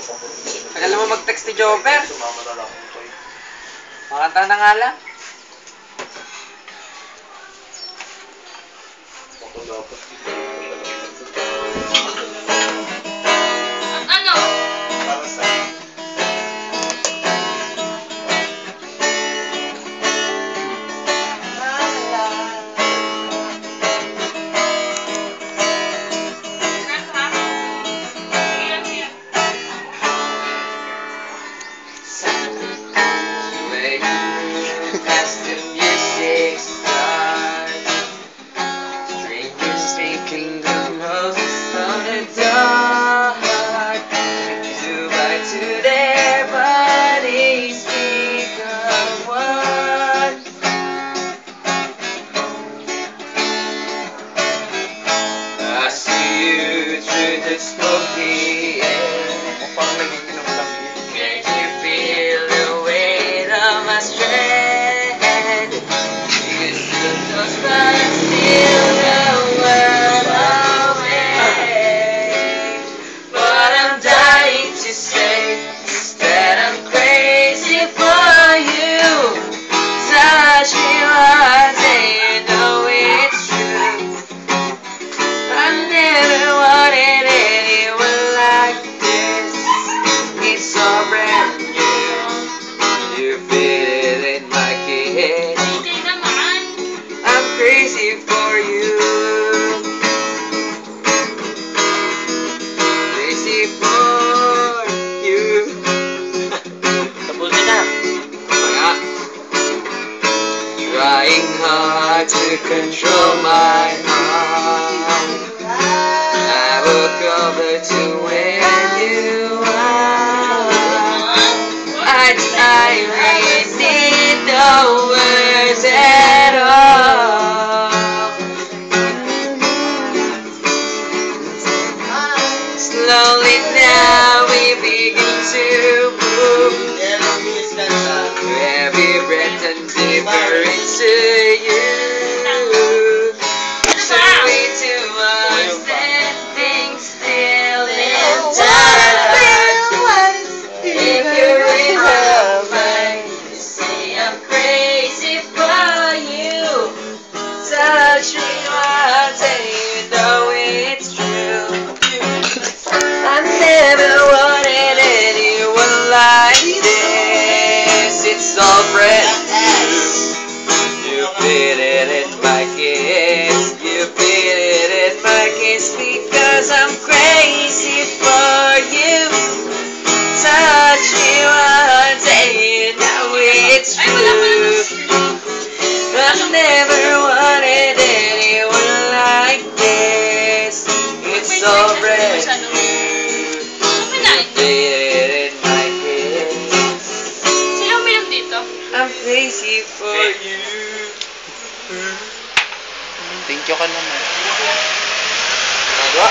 Tagal mo mag-text ni Jobber. Sumama na lang ako. Makanta na nga lang. Ako dapat. Ano? Para sa smoky air. Parang nagiginom lang yun. Can you feel the weight of my strength? You took those but still the world away. But I'm dying to say that I'm crazy for you. Touch me once and you know it's true. I never wanted anyone like this. It's so brand new. You feel it in my kiss. Hindi naman. I'm crazy for you. Crazy for you. Tapusin na. Kaya, trying hard to control my heart. I look over to where you are. I really need no words at all. Slowly now we begin to move. Every breath and deeper into you. So we to us standing still in time. If you're in her mind, you say I'm crazy for you. Touch me once and you know it's true. I never wanted anyone like this. It's all brand new. You feel it in my kiss. You feel it in my kiss because I'm crazy for you. Touch me once and you know it's true. I've never wanted anyone like this. It's so brand new. You feel it in my kiss. Sino uminom dito? I'm crazy for you. Thank you ka naman. Nagawa?